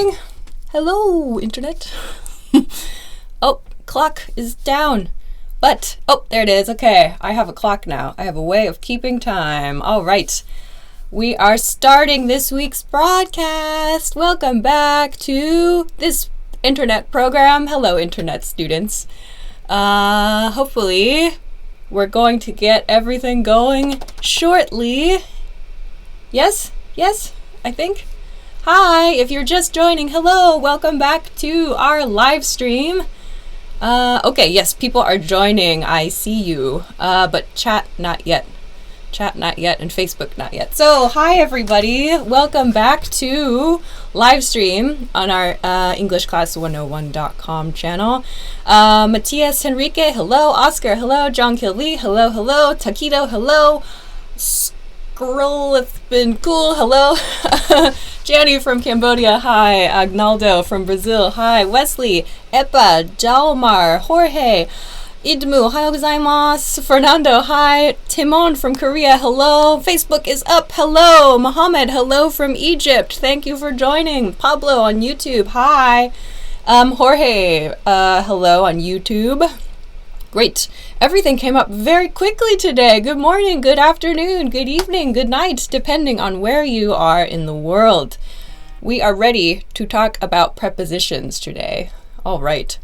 starting. Hello, internet. Oh, clock is down. But, oh, there it is. Okay, I have a clock now. I have a way of keeping time. All right. We are starting this week's broadcast. Welcome back to this internet program. Hello, internet students. Hopefully, we're going to get everything going shortly. Yes, I think. Hi, if you're just joining, hello, welcome back to our live stream. Okay, yes, people are joining, I see you, but chat not yet. Chat not yet, and Facebook not yet. So, hi everybody, welcome back to live stream on our EnglishClass101.com channel. Matias Henrique, hello. Oscar, hello. John Killee, hello. Taquito, hello. Scrolleth been cool, hello. Jenny from Cambodia, hi. Agnaldo from Brazil, hi. Wesley, Epa, Jalmar, Jorge, Idmu, ohayou gozaimasu. Fernando, hi. Timon from Korea, hello. Facebook is up, hello. Mohammed, hello from Egypt. Thank you for joining. Pablo on YouTube, hi. Jorge, hello on YouTube. Great. Everything came up very quickly today. Good morning, good afternoon, good evening, good night, depending on where you are in the world. We are ready to talk about prepositions today. All right.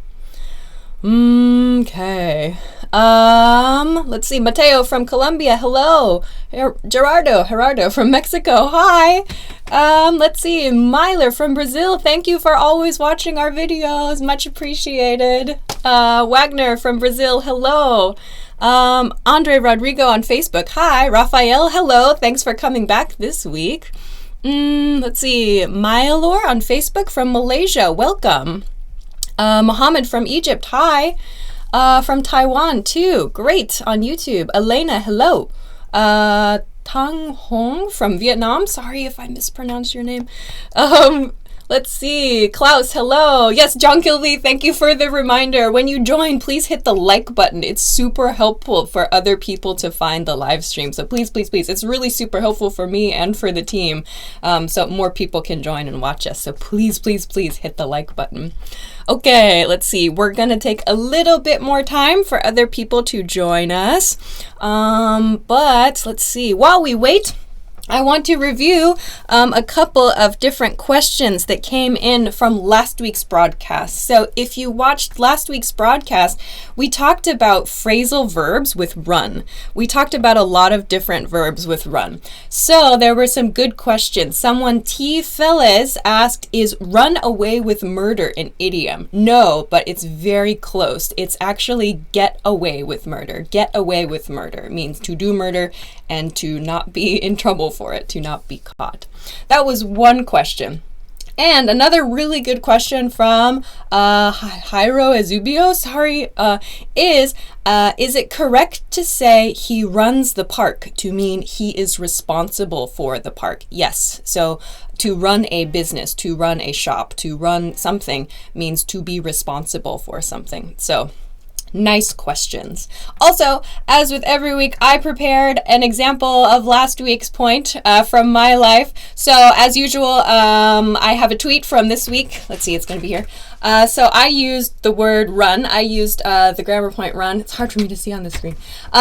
Okay. Let's see. Mateo from Colombia, hello. Gerardo from Mexico, hi. Let's see. Myler from Brazil, thank you for always watching our videos. Much appreciated. Wagner from Brazil, hello. Andre Rodrigo on Facebook, hi. Rafael, hello. Thanks for coming back this week. Let's see. Myalor on Facebook from Malaysia, welcome. Mohammed from Egypt, hi. From Taiwan too, great, on YouTube. Elena, hello. Tang Hong from Vietnam, sorry if I mispronounced your name. Let's see, Klaus, hello. Yes, John Kilby, thank you for the reminder. When you join, please hit the like button. It's super helpful for other people to find the live stream. So please. It's really super helpful for me and for the team. So more people can join and watch us. So please hit the like button. Okay, let's see. We're going to take a little bit more time for other people to join us. But let's see. While we wait, I want to review a couple of different questions that came in from last week's broadcast. So if you watched last week's broadcast, we talked about phrasal verbs with run. We talked about a lot of different verbs with run. So there were some good questions. Someone, T. Felez, asked, is run away with murder an idiom? No, but it's very close. It's actually get away with murder. Get away with murder means to do murder and to not be in trouble for it, to not be caught. That was one question. And another really good question from Jairo Ezubio, is it correct to say he runs the park to mean he is responsible for the park? Yes. So to run a business, to run a shop, to run something means to be responsible for something. So nice questions. Also, as with every week, I prepared an example of last week's point from my life. So as usual, I have a tweet from this week. Let's see, it's going to be here. So I used the word run. I used the grammar point run. It's hard for me to see on the screen.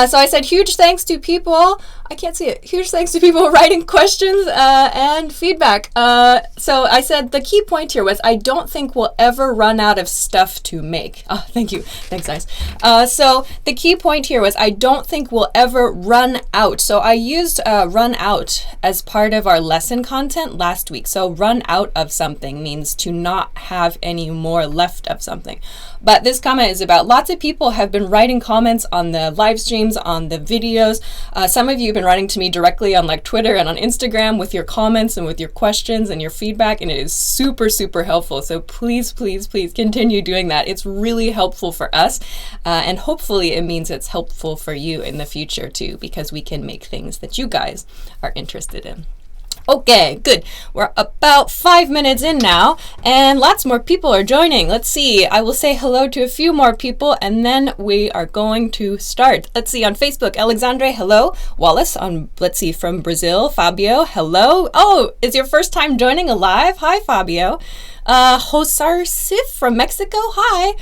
So I said huge thanks to people. I can't see it. Huge thanks to people writing questions and feedback. So I said the key point here was I don't think we'll ever run out of stuff to make. Oh, thank you. Thanks, guys. So the key point here was I don't think we'll ever run out. So I used run out as part of our lesson content last week. So run out of something means to not have any more left of something. But this comment is about lots of people have been writing comments on the live streams, on the videos. Some of you have been writing to me directly on like Twitter and on Instagram with your comments and with your questions and your feedback, and it is super helpful. So please continue doing that. It's really helpful for us, and hopefully it means it's helpful for you in the future too, because we can make things that you guys are interested in. Okay, good. We're about 5 minutes in now, and lots more people are joining. Let's see. I will say hello to a few more people, and then we are going to start. Let's see, on Facebook, Alexandre, hello. Wallace, let's see, from Brazil, Fabio, hello. Oh, is your first time joining live? Hi, Fabio. Hosar Sif from Mexico, hi.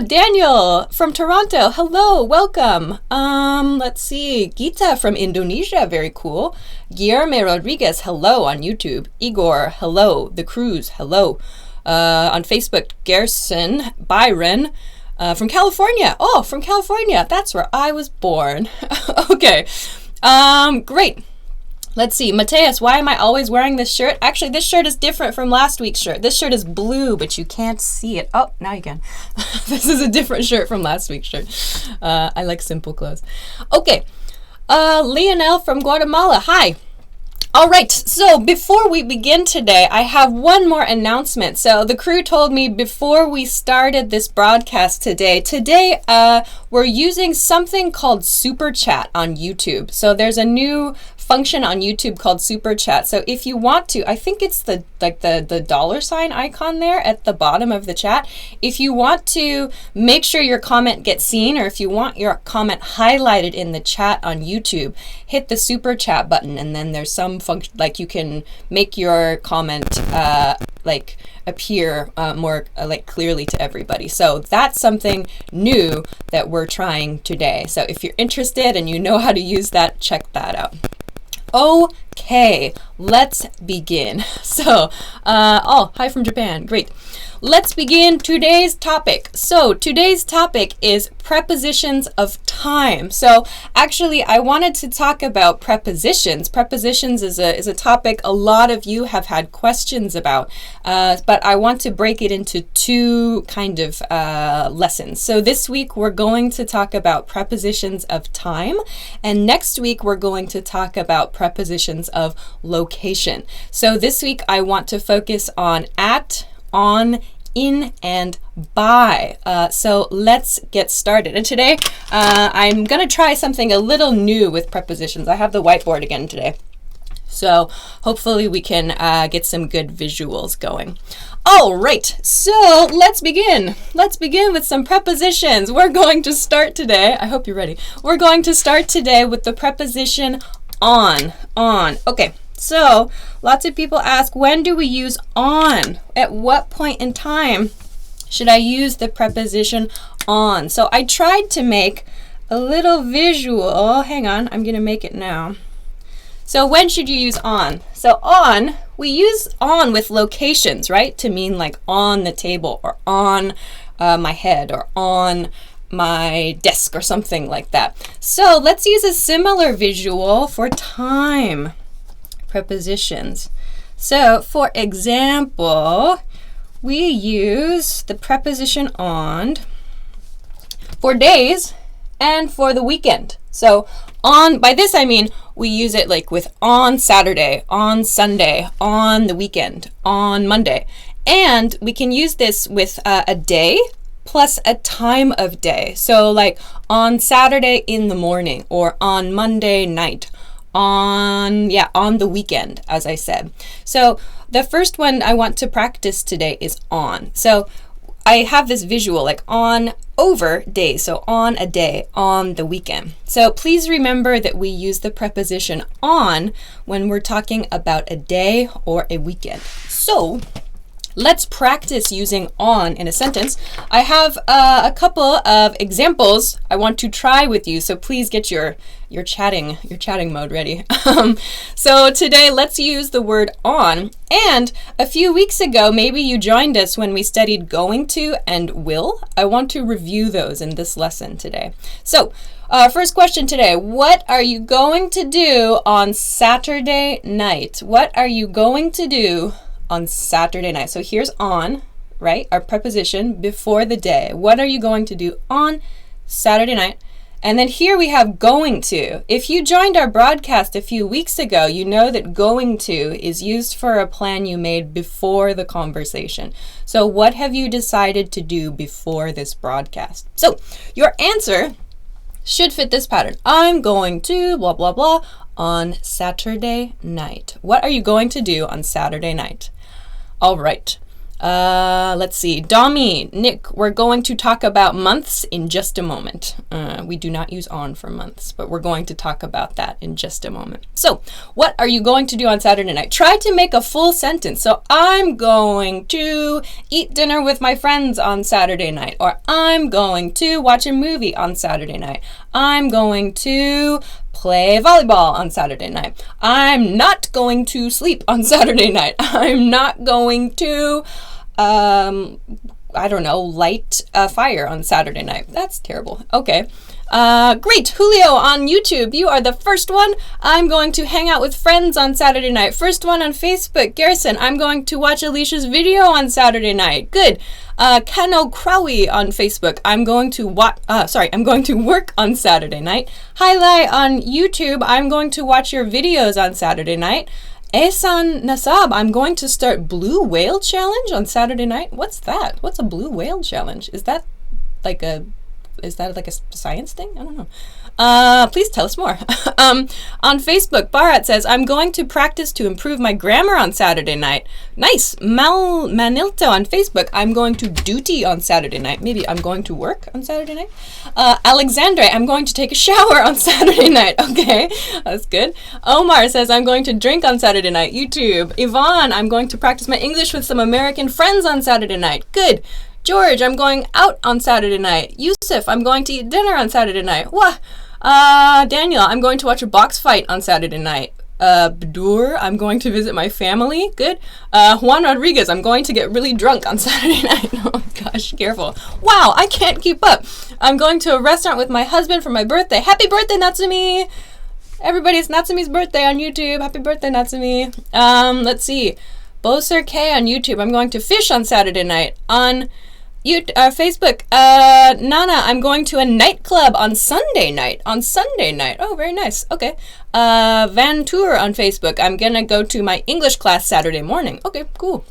Daniel from Toronto, hello, welcome. Let's see, Gita from Indonesia, very cool. Guillermo Rodriguez, hello on YouTube. Igor, hello. The Cruz, hello. On Facebook, Gerson Byron from California. Oh, from California, that's where I was born. Okay, great. Let's see, Mateus, why am I always wearing this shirt? Actually, this shirt is different from last week's shirt. This shirt is blue, but you can't see it. Oh, now you can. This is a different shirt from last week's shirt. I like simple clothes. Okay, Leonel from Guatemala, hi. All right, so before we begin today, I have one more announcement. So the crew told me before we started this broadcast today, we're using something called Super Chat on YouTube. So there's a new function on YouTube called Super Chat. So if you want to, I think it's the $ icon there at the bottom of the chat. If you want to make sure your comment gets seen, or if you want your comment highlighted in the chat on YouTube, hit the Super Chat button, and then there's some function like you can make your comment appear more clearly to everybody. So that's something new that we're trying today. So if you're interested and you know how to use that, check that out. Okay, let's begin. So, hi from Japan. Great. Let's begin today's topic. So today's topic is prepositions of time. So actually, I wanted to talk about prepositions. Prepositions is a topic a lot of you have had questions about, but I want to break it into two kind of lessons. So this week we're going to talk about prepositions of time, and next week we're going to talk about prepositions of location. So this week I want to focus on at, on, in, and by. So let's get started. And today I'm going to try something a little new with prepositions. I have the whiteboard again today, so hopefully we can get some good visuals going. All right, so let's begin. Let's begin with some prepositions. We're going to start today. I hope you're ready. We're going to start today with the preposition on. Okay. So lots of people ask, when do we use on? At what point in time should I use the preposition on? So I tried to make a little visual. Hang on, I'm going to make it now. So when should you use on? So on, we use on with locations, right? To mean like on the table, or on my head, or on my desk, or something like that. So let's use a similar visual for time. Prepositions. So for example, we use the preposition on for days and for the weekend. So on, by this I mean we use it like with on Saturday, on Sunday, on the weekend, on Monday. And we can use this with a day plus a time of day. So like on Saturday in the morning, or on Monday night, on the weekend, as I said. So the first one I want to practice today is on. So I have this visual like on over days, so on a day, on the weekend. So please remember that we use the preposition on when we're talking about a day or a weekend. So let's practice using on in a sentence. I have a couple of examples I want to try with you, so please get your chatting mode ready. So today let's use the word on. And a few weeks ago, maybe you joined us when we studied going to and will. I want to review those in this lesson today. So first question today, what are you going to do on Saturday night? What are you going to do on Saturday night? So here's on, right? Our preposition before the day. What are you going to do on Saturday night? And then here we have going to. If you joined our broadcast a few weeks ago, you know that going to is used for a plan you made before the conversation. So what have you decided to do before this broadcast? So your answer should fit this pattern. I'm going to blah, blah, blah on Saturday night? What are you going to do on Saturday night? All right. Let's see. Domi, Nick, we're going to talk about months in just a moment. We do not use on for months, but we're going to talk about that in just a moment. So, what are you going to do on Saturday night? Try to make a full sentence. So, I'm going to eat dinner with my friends on Saturday night, or I'm going to watch a movie on Saturday night. I'm going to play volleyball on Saturday night. I'm not going to sleep on Saturday night. I'm not going to I don't know, light a fire on Saturday night. That's terrible. Okay. Great. Julio on YouTube, you are the first one. I'm going to hang out with friends on Saturday night. First one on Facebook. Garrison, I'm going to watch Alicia's video on Saturday night. Good. Kano Crowy on Facebook. I'm going to work on Saturday night. Highlight on YouTube. I'm going to watch your videos on Saturday night. Ehsan Nasab, I'm going to start Blue Whale Challenge on Saturday night. What's that? What's a Blue Whale Challenge? Is that like a science thing? I don't know. Please tell us more. On Facebook, Bharat says, I'm going to practice to improve my grammar on Saturday night. Nice. Manilto on Facebook, I'm going to duty on Saturday night. Maybe I'm going to work on Saturday night. Alexandre, I'm going to take a shower on Saturday night. Okay, that's good. Omar says, I'm going to drink on Saturday night. YouTube. Yvonne, I'm going to practice my English with some American friends on Saturday night. Good. George, I'm going out on Saturday night. Yusuf, I'm going to eat dinner on Saturday night. Wah. Daniel, I'm going to watch a box fight on Saturday night. Badur, I'm going to visit my family. Good. Juan Rodriguez, I'm going to get really drunk on Saturday night. Oh gosh, careful. Wow, I can't keep up. I'm going to a restaurant with my husband for my birthday. Happy birthday, Natsumi! Everybody, it's Natsumi's birthday on YouTube. Happy birthday, Natsumi. Let's see. Boser K on YouTube, I'm going to fish on Saturday night. On Facebook, Nana, I'm going to a nightclub on Sunday night. Oh, very nice. Okay. Van Tour on Facebook, I'm gonna go to my English class Saturday morning. Okay, cool.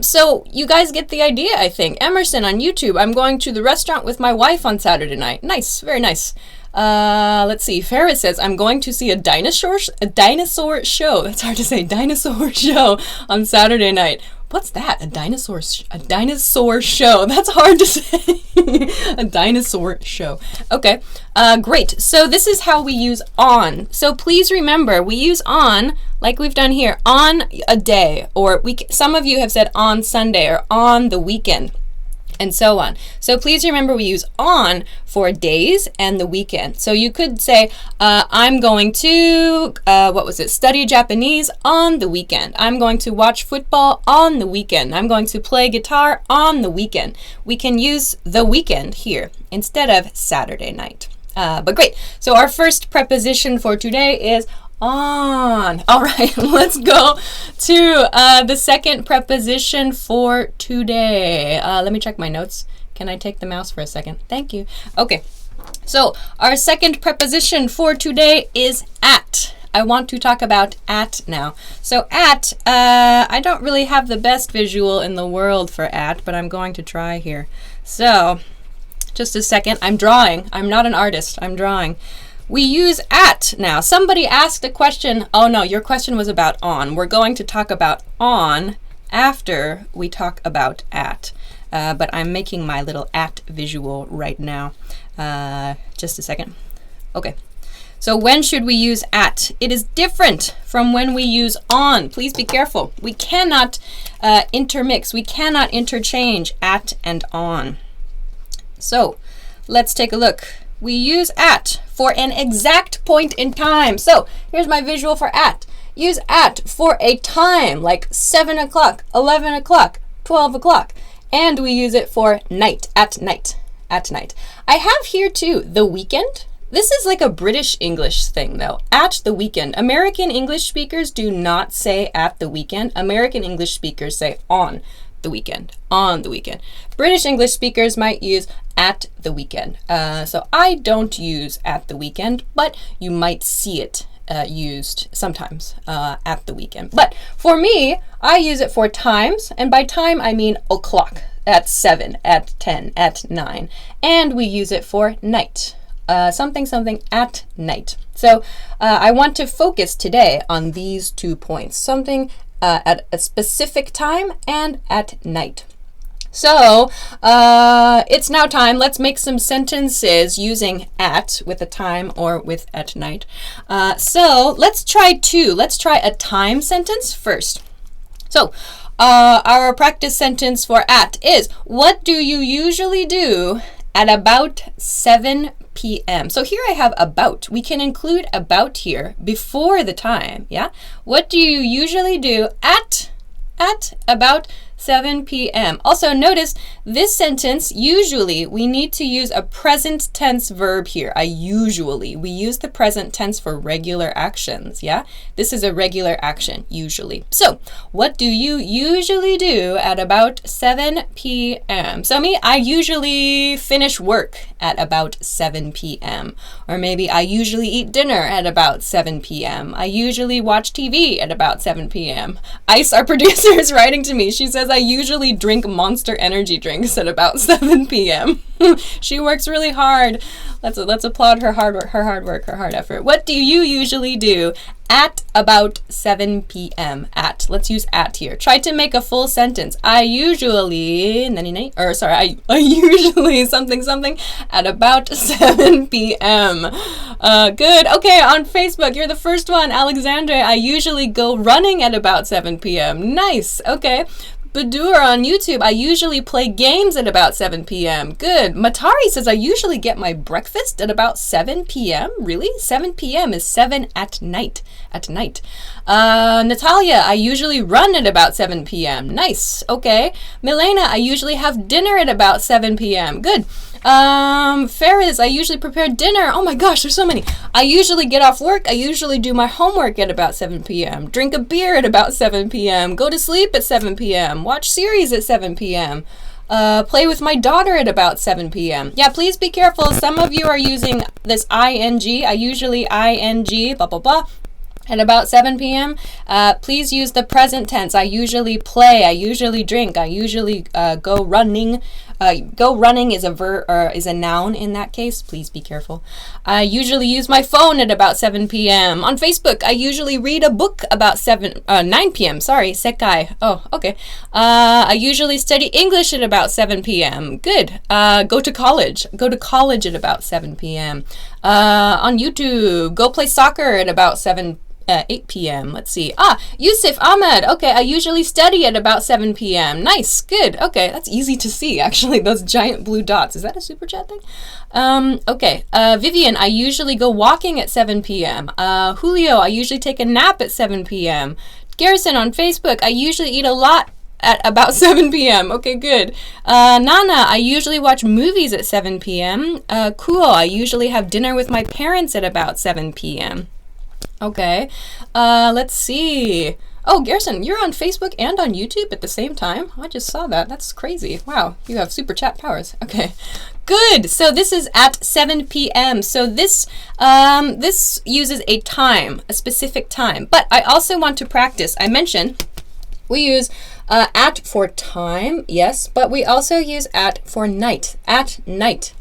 So you guys get the idea, I think. Emerson on YouTube, I'm going to the restaurant with my wife on Saturday night. Nice, very nice. Let's see. Ferris says, I'm going to see a dinosaur show. That's hard to say. Dinosaur show on Saturday night. What's that? A dinosaur show. That's hard to say. A dinosaur show. Okay. Great. So this is how we use on. So please remember, we use on, like we've done here, on a day, or some of you have said on Sunday or on the weekend, and so on. So please remember, we use on for days and the weekend. So you could say, I'm going to, study Japanese on the weekend. I'm going to watch football on the weekend. I'm going to play guitar on the weekend. We can use the weekend here instead of Saturday night. But great. So our first preposition for today is on. All right, let's go to the second preposition for today. Let me check my notes. Can I take the mouse for a second? Thank you. Okay, so our second preposition for today is at. I want to talk about at now. So at, I don't really have the best visual in the world for at, but I'm going to try here. So, just a second. I'm drawing. I'm not an artist. I'm drawing. We use at now. Somebody asked a question. Oh no, your question was about on. We're going to talk about on after we talk about at. But I'm making my little at visual right now. Just a second. Okay. So when should we use at? It is different from when we use on. Please be careful. We cannot intermix. We cannot interchange at and on. So let's take a look. We use at for an exact point in time. So here's my visual for at. Use at for a time, like 7 o'clock, 11 o'clock, 12 o'clock. And we use it for night, at night, at night. I have here too, the weekend. This is like a British English thing though, at the weekend. American English speakers do not say at the weekend. American English speakers say on the weekend, on the weekend. British English speakers might use at the weekend. So I don't use at the weekend, but you might see it used sometimes at the weekend. But for me, I use it for times, and by time I mean o'clock, at 7, at 10, at 9. And we use it for night, something at night. So I want to focus today on these 2 points, something at a specific time and at night. So it's now time. Let's make some sentences using at with a time or with at night. So let's try two. Let's try a time sentence first. So our practice sentence for at is, what do you usually do at about 7 p.m.? So here I have about. We can include about here before the time, yeah? What do you usually do at about 7 p.m. Also notice this sentence, usually, we need to use a present tense verb here. We use the present tense for regular actions, yeah? This is a regular action, usually. So, what do you usually do at about 7 p.m.? So me, I usually finish work at about 7 p.m. Or maybe I usually eat dinner at about 7 p.m. I usually watch TV at about 7 p.m. Ice, our producer, is writing to me. She says, I usually drink Monster energy drinks at about 7 p.m. She works really hard. Let's applaud her hard work, her hard effort. What do you usually do at about 7 p.m.? At. Let's use at here. Try to make a full sentence. I usually something at about 7 p.m. Good. Okay, on Facebook, you're the first one. Alexandra, I usually go running at about 7 p.m. Nice. Okay. Badur on YouTube, I usually play games at about 7 p.m. Good. Matari says, I usually get my breakfast at about 7 p.m. Really? 7 p.m. is 7 at night. Natalia, I usually run at about 7 p.m. Nice. Okay. Milena, I usually have dinner at about 7 p.m. Good. Ferris, I usually prepare dinner. Oh my gosh, there's so many. I usually get off work. I usually do my homework at about 7 p.m. Drink a beer at about 7 p.m. Go to sleep at 7 p.m. Watch series at 7 p.m. Play with my daughter at about 7 p.m. Yeah, please be careful. Some of you are using this ing. I usually ing, blah, blah, blah. At about 7 p.m., please use the present tense. I usually play. I usually drink. I usually go running. Go running is a verb or is a noun in that case. Please be careful. I usually use my phone at about 7 p.m. On Facebook, I usually read a book about 9 p.m. Sorry, sekai. Oh, okay. I usually study English at about 7 p.m. Good. Go to college. Go to college at about 7 p.m. On YouTube, go play soccer at about 8 p.m. Let's see. Yusuf Ahmed. Okay, I usually study at about 7 p.m. Nice. Good. Okay, that's easy to see, actually, those giant blue dots. Is that a super chat thing? Okay. Vivian, I usually go walking at 7 p.m. Julio, I usually take a nap at 7 p.m. Garrison on Facebook, I usually eat a lot at about 7 p.m. Okay, good. Nana, I usually watch movies at 7 p.m. Cool, I usually have dinner with my parents at about 7 p.m. Okay, let's see. Oh, Garrison, you're on Facebook and on YouTube at the same time? I just saw that. That's crazy. Wow, you have super chat powers. Okay, good. So this is at 7 p.m. So this uses a time, a specific time. But I also want to practice. I mentioned we use at for time, yes, but we also use at for night. At night.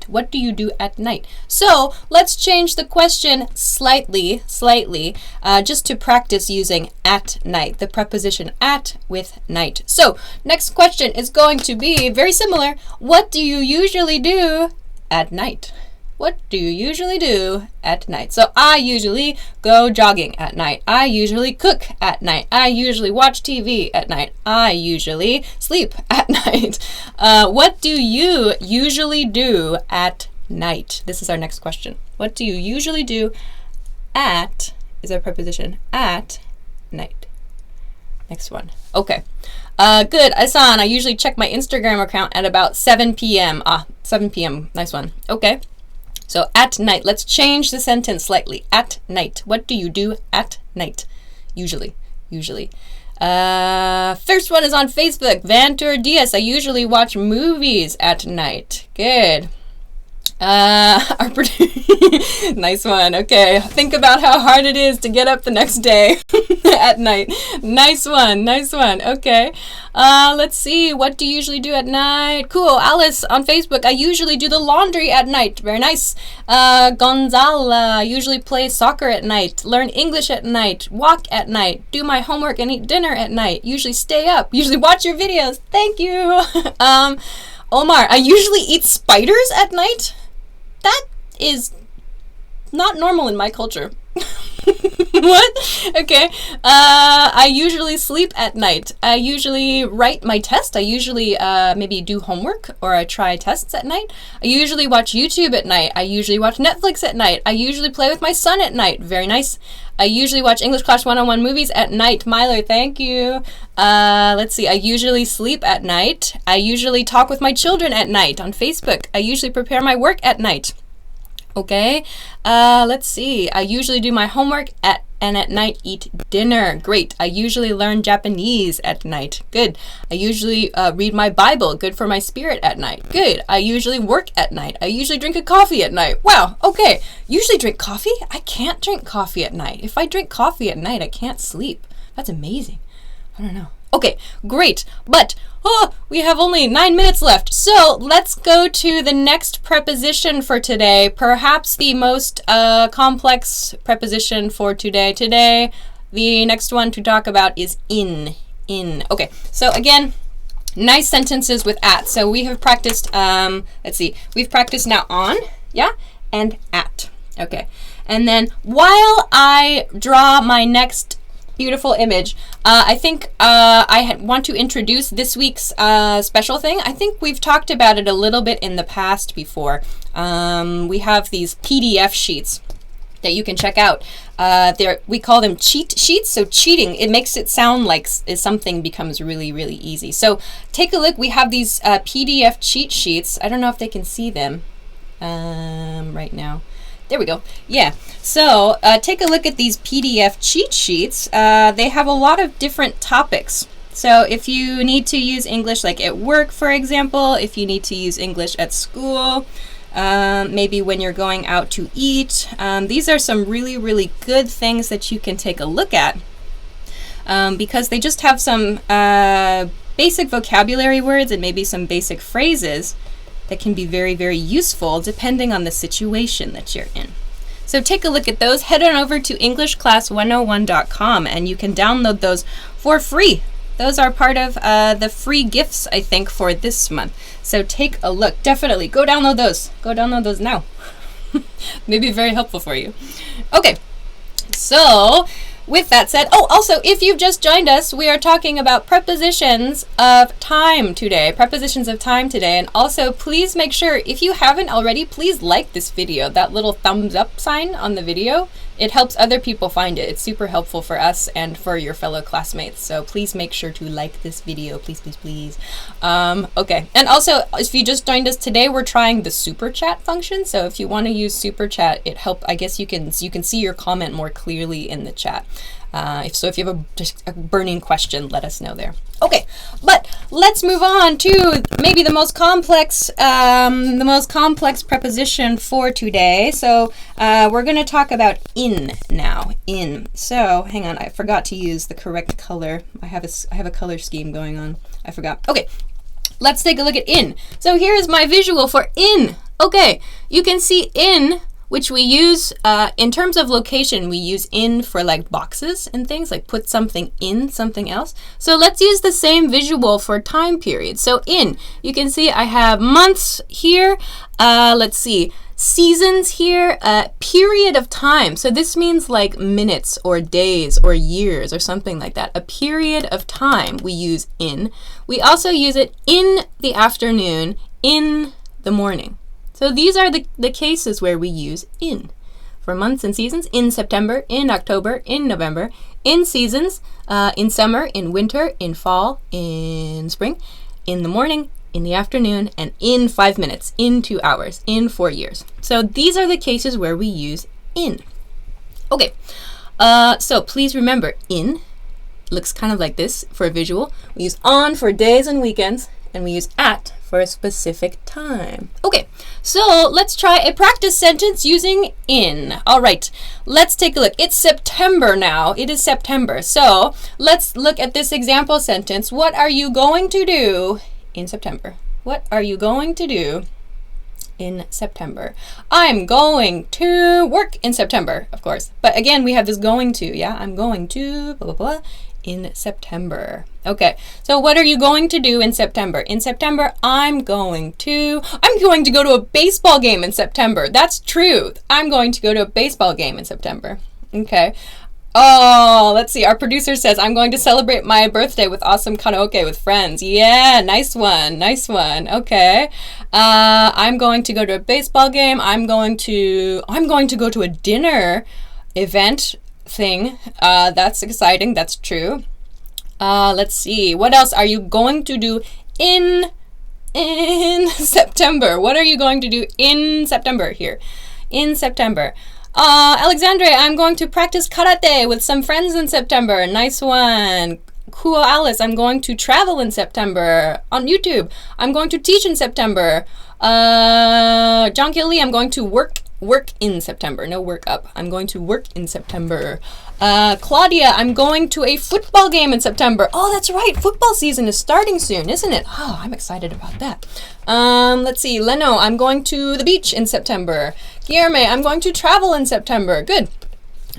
What do you do at night? So let's change the question slightly, just to practice using at night, the preposition at with night. So next question is going to be very similar. What do you usually do at night? What do you usually do at night? So I usually go jogging at night. I usually cook at night. I usually watch TV at night. I usually sleep at night. What do you usually do at night? This is our next question. What do you usually do at, is our preposition, at night? Next one. Okay. Good. Asan, I usually check my Instagram account at about 7 p.m. 7 p.m. Nice one. Okay. So at night, let's change the sentence slightly. At night. What do you do at night? Usually. First one is on Facebook. Vantur Diaz. I usually watch movies at night. Good. Nice one. Okay, think about how hard it is to get up the next day at night. Nice one, nice one. Okay, let's see. What do you usually do at night? Cool. Alice on Facebook. I usually do the laundry at night. Very nice. Gonzala. I usually play soccer at night. Learn English at night. Walk at night. Do my homework and eat dinner at night. Usually stay up. Usually watch your videos. Thank you. Omar. I usually eat spiders at night. That is not normal in my culture. What? Okay. I usually sleep at night. I usually write my test. I usually maybe do homework or I try tests at night. I usually watch YouTube at night. I usually watch Netflix at night. I usually play with my son at night. Very nice. I usually watch English Class 101 movies at night. Myler, thank you. Let's see. I usually sleep at night. I usually talk with my children at night on Facebook. I usually prepare my work at night. Okay. Let's see. I usually do my homework and at night eat dinner. Great. I usually learn Japanese at night. Good. I usually read my Bible. Good for my spirit at night. Good. I usually work at night. I usually drink a coffee at night. Wow. Okay. Usually drink coffee? I can't drink coffee at night. If I drink coffee at night, I can't sleep. That's amazing. I don't know. Okay, great. But we have only 9 minutes left. So let's go to the next preposition for today. Perhaps the most complex preposition for today. Today, the next one to talk about is in. In. Okay, so again, nice sentences with at. So we have practiced, let's see, we've practiced now on, yeah, and at. Okay, and then while I draw my next beautiful image, I think I want to introduce this week's special thing. I think we've talked about it a little bit in the past before. We have these PDF sheets that you can check out. We call them cheat sheets. So cheating, it makes it sound like something becomes really, really easy. So take a look. We have these PDF cheat sheets. I don't know if they can see them right now. There we go. Yeah. So take a look at these PDF cheat sheets. They have a lot of different topics. So if you need to use English like at work, for example, if you need to use English at school, maybe when you're going out to eat, these are some really, really good things that you can take a look at because they just have some basic vocabulary words and maybe some basic phrases that can be very, very useful depending on the situation that you're in. So take a look at those. Head on over to EnglishClass101.com and you can download those for free. Those are part of the free gifts, I think, for this month. So take a look. Definitely go download those. Go download those now. Maybe very helpful for you. Okay, so with that said, also, if you've just joined us, we are talking about prepositions of time today. Prepositions of time today. And also, please make sure, if you haven't already, please like this video. That little thumbs up sign on the video, it helps other people find it. It's super helpful for us and for your fellow classmates. So please make sure to like this video. Please, please, please. Okay. And also, if you just joined us today, we're trying the super chat function. So if you want to use super chat, it helps. I guess you can see your comment more clearly in the chat. If you have just a burning question, let us know there. Okay, but let's move on to maybe the most complex preposition for today. So we're going to talk about in now. In. So hang on, I forgot to use the correct color. I have a color scheme going on. I forgot. Okay, let's take a look at in. So here is my visual for in. Okay, you can see in, which we use in terms of location. We use in for like boxes and things, like put something in something else. So let's use the same visual for time period. So in, you can see I have months here. Let's see, seasons here, period of time. So this means like minutes or days or years or something like that. A period of time we use in. We also use it in the afternoon, in the morning. So these are the cases where we use in. For months and seasons, in September, in October, in November, in seasons, in summer, in winter, in fall, in spring, in the morning, in the afternoon, and in 5 minutes, in 2 hours, in 4 years. So these are the cases where we use in. Okay, so please remember, in looks kind of like this for a visual. We use on for days and weekends, and we use at for a specific time. Okay, so let's try a practice sentence using in. All right, let's take a look. It's September now. It is September. So let's look at this example sentence. What are you going to do in September? What are you going to do in September? I'm going to work in September, of course. But again, we have this going to, yeah? I'm going to blah, blah, blah in September. Okay, so what are you going to do in September? In September, I'm going to go to a baseball game in September. That's true. I'm going to go to a baseball game in September. Okay. Oh, let's see. Our producer says, I'm going to celebrate my birthday with awesome karaoke with friends. Yeah, nice one. Nice one. Okay. I'm going to go to a baseball game. I'm going to go to a dinner event thing. That's exciting. That's true. Let's see. What else are you going to do in September? What are you going to do in September here? In September. Alexandre, I'm going to practice karate with some friends in September. Nice one. Cool Alice, I'm going to travel in September on YouTube. I'm going to teach in September. John Kelly, I'm going to work in September. No work up. I'm going to work in September. Claudia, I'm going to a football game in September. Oh, that's right. Football season is starting soon, isn't it? Oh, I'm excited about that. Let's see. Leno, I'm going to the beach in September. Guillerme, I'm going to travel in September. Good.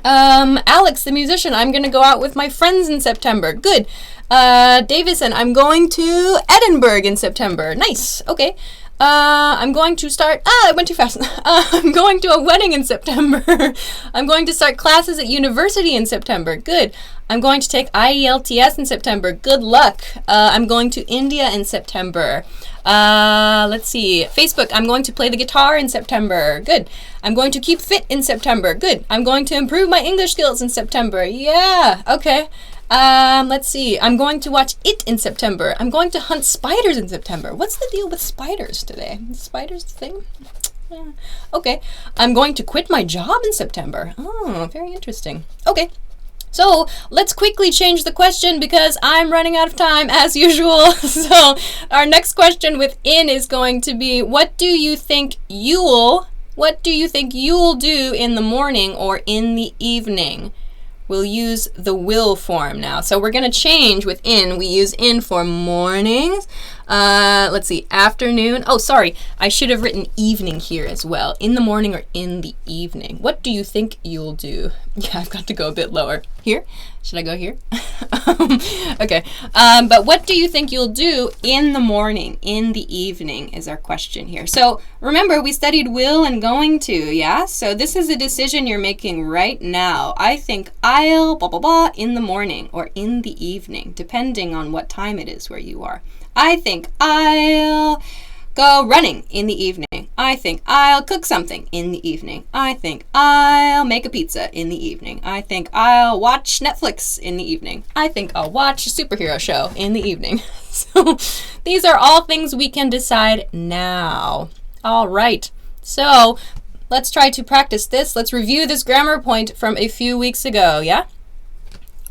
Alex, the musician, I'm going to go out with my friends in September. Good. Davison, I'm going to Edinburgh in September. Nice. Okay. I'm going to start, I went too fast. I'm going to a wedding in September. I'm going to start classes at university in September. Good. I'm going to take IELTS in September. Good luck. I'm going to India in September. Let's see. Facebook, I'm going to play the guitar in September. Good. I'm going to keep fit in September. Good. I'm going to improve my English skills in September. Yeah. Okay. Let's see. I'm going to watch It in September. I'm going to hunt spiders in September. What's the deal with spiders today? Spiders thing? Yeah. Okay. I'm going to quit my job in September. Oh, very interesting. Okay. So let's quickly change the question because I'm running out of time as usual. So our next question with in is going to be, what do you think you'll do in the morning or in the evening? We'll use the will form now. So we're going to change with in. We use in for mornings. Let's see, afternoon. Oh, sorry. I should have written evening here as well. In the morning or in the evening. What do you think you'll do? Yeah, I've got to go a bit lower. Here? Should I go here? Okay. But what do you think you'll do in the morning, in the evening is our question here. So remember, we studied will and going to, yeah? So this is a decision you're making right now. I think I'll blah, blah, blah in the morning or in the evening, depending on what time it is where you are. I think I'll go running in the evening. I think I'll cook something in the evening. I think I'll make a pizza in the evening. I think I'll watch Netflix in the evening. I think I'll watch a superhero show in the evening. So these are all things we can decide now. All right. So let's try to practice this. Let's review this grammar point from a few weeks ago, yeah?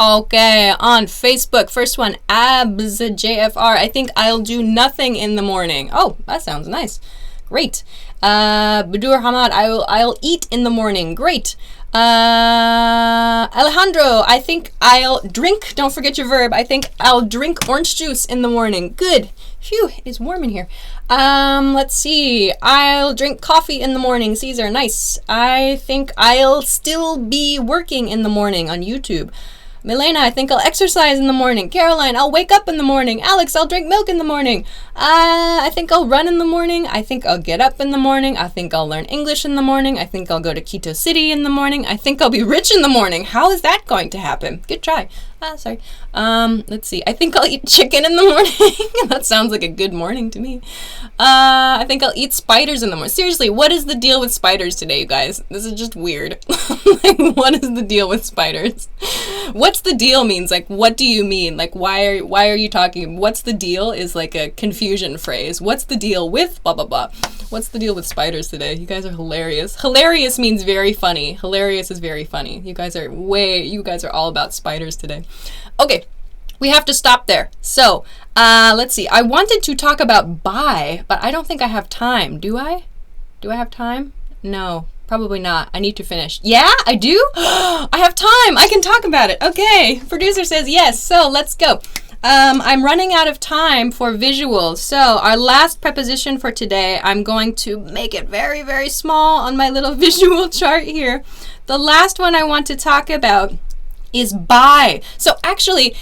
Okay, on Facebook, first one, Abs JFR. I think I'll do nothing in the morning. Oh, that sounds nice. Great. Badur Hamad, I'll eat in the morning. Great. Alejandro, I think I'll drink. Don't forget your verb. I think I'll drink orange juice in the morning. Good. Phew, it's warm in here. Let's see. I'll drink coffee in the morning. Caesar, nice. I think I'll still be working in the morning on YouTube. Milena, I think I'll exercise in the morning. Caroline, I'll wake up in the morning. Alex, I'll drink milk in the morning. I think I'll run in the morning. I think I'll get up in the morning. I think I'll learn English in the morning. I think I'll go to Quito City in the morning. I think I'll be rich in the morning. How is that going to happen? Good try. Sorry. Let's see. I think I'll eat chicken in the morning. That sounds like a good morning to me. I think I'll eat spiders in the morning. Seriously, what is the deal with spiders today, you guys? This is just weird. Like, what is the deal with spiders? What's the deal means? Like, what do you mean? Like, why are you talking? What's the deal is like a confusion phrase. What's the deal with blah, blah, blah? What's the deal with spiders today? You guys are hilarious. Hilarious means very funny. Hilarious is very funny. You guys are all about spiders today. Okay, we have to stop there. So Let's see. I wanted to talk about buy, but I don't think I have time. Do I? Do I have time? No, probably not. I need to finish. Yeah, I do? I have time. I can talk about it. Okay. Producer says yes. So let's go. I'm running out of time for visuals. So our last preposition for today, I'm going to make it very, very small on my little visual chart here. The last one I want to talk about is buy. So actually,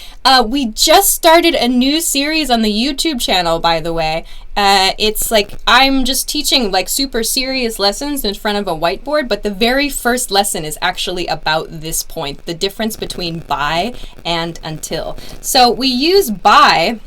we just started a new series on the YouTube channel, by the way. It's like I'm just teaching like super serious lessons in front of a whiteboard, but the very first lesson is actually about this point, the difference between by and until. So we use by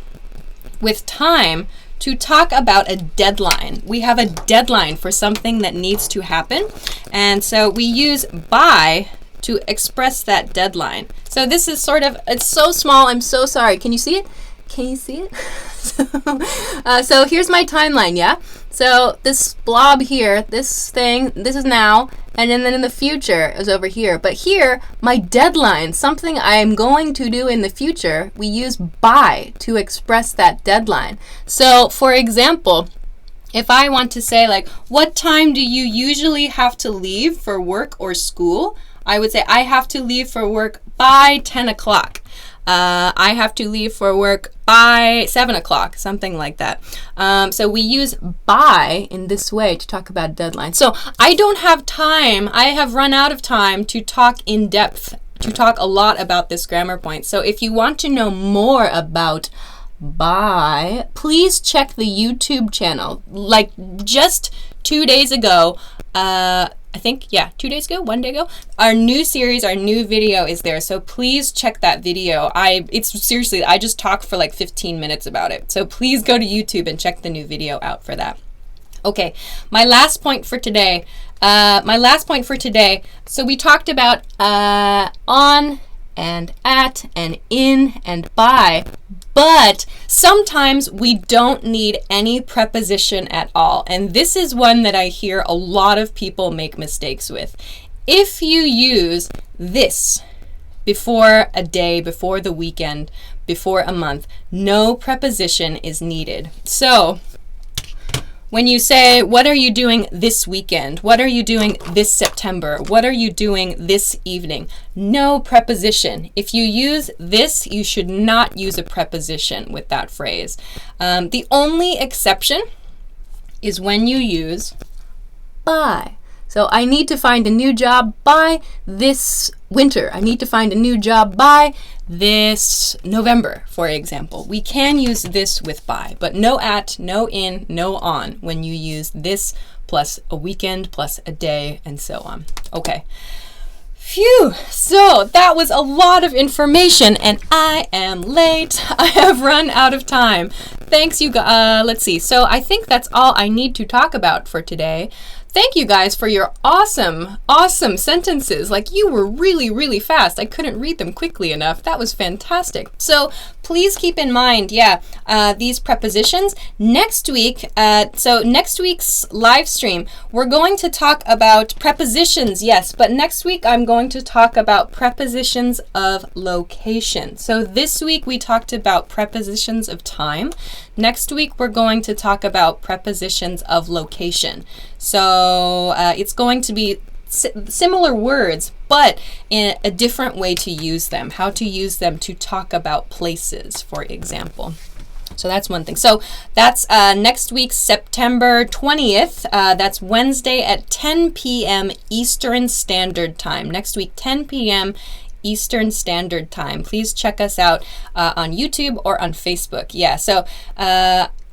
with time to talk about a deadline. We have a deadline for something that needs to happen, and so we use by to express that deadline. So this is sort of, it's so small, I'm so sorry. Can you see it? Can you see it? So here's my timeline, yeah? So this blob here, this thing, this is now, and then in the future is over here. But here, my deadline, something I'm going to do in the future, we use by to express that deadline. So for example, if I want to say like, what time do you usually have to leave for work or school? I would say I have to leave for work by 10 o'clock. I have to leave for work by 7 o'clock, something like that. So we use by in this way to talk about deadline. So I don't have time. I have run out of time to talk in depth, to talk a lot about this grammar point. So if you want to know more about by, please check the YouTube channel. Like just 2 days ago, I think, yeah, 2 days ago, 1 day ago, our new series, our new video is there. So please check that video. It's seriously, I just talked for like 15 minutes about it. So please go to YouTube and check the new video out for that. Okay, my last point for today. So we talked about on and at and in and by. But sometimes we don't need any preposition at all. And this is one that I hear a lot of people make mistakes with. If you use this before a day, before the weekend, before a month, no preposition is needed. So when you say, what are you doing this weekend? What are you doing this September? What are you doing this evening? No preposition. If you use this, you should not use a preposition with that phrase. The only exception is when you use by. So I need to find a new job by this winter. I need to find a new job by this November, for example. We can use this with by, but no at, no in, no on when you use this plus a weekend plus a day and so on. Okay. Phew, so that was a lot of information and I am late. I have run out of time. Thanks you guys. Let's see. So I think that's all I need to talk about for today. Thank you guys for your awesome sentences. Like you were really, really fast. I couldn't read them quickly enough. That was fantastic. So please keep in mind, these prepositions. Next week, so next week's live stream, we're going to talk about prepositions, yes, but next week I'm going to talk about prepositions of location. So this week we talked about prepositions of time. Next week we're going to talk about prepositions of location. So it's going to be similar words, but in a different way to use them, how to use them to talk about places, for example. So that's one thing. So that's next week, September 20th. That's Wednesday at 10 p.m. Eastern Standard Time. Next week, 10 p.m. Eastern Standard Time. Please check us out on YouTube or on Facebook. Yeah, so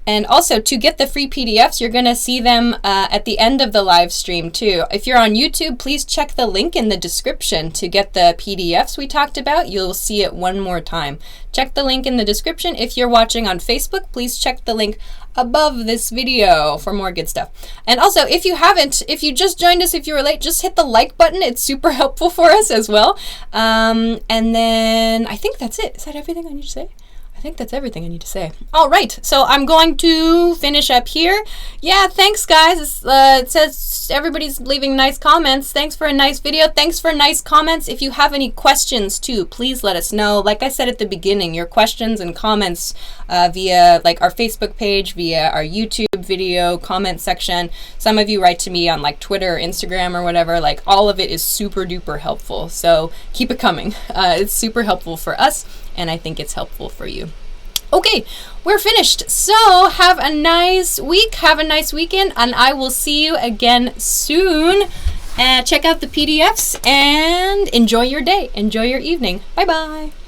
and also to get the free PDFs, you're going to see them at the end of the live stream too. If you're on YouTube, please check the link in the description to get the PDFs we talked about. You'll see it one more time. Check the link in the description. If you're watching on Facebook, please check the link above this video for more good stuff. And also, if you just joined us, if you were late, just hit the like button. It's super helpful for us as well. And then I think that's it. Is that everything I need to say? I think that's everything I need to say. All right, so I'm going to finish up here. Yeah, thanks, guys. It says everybody's leaving nice comments. Thanks for a nice video. Thanks for nice comments. If you have any questions, too, please let us know. Like I said at the beginning, your questions and comments via like our Facebook page, via our YouTube video comment section. Some of you write to me on like Twitter or Instagram or whatever. Like all of it is super duper helpful. So keep it coming. It's super helpful for us, and I think it's helpful for you. Okay, we're finished. So have a nice week, have a nice weekend, and I will see you again soon. Check out the PDFs and enjoy your day, enjoy your evening. Bye-bye.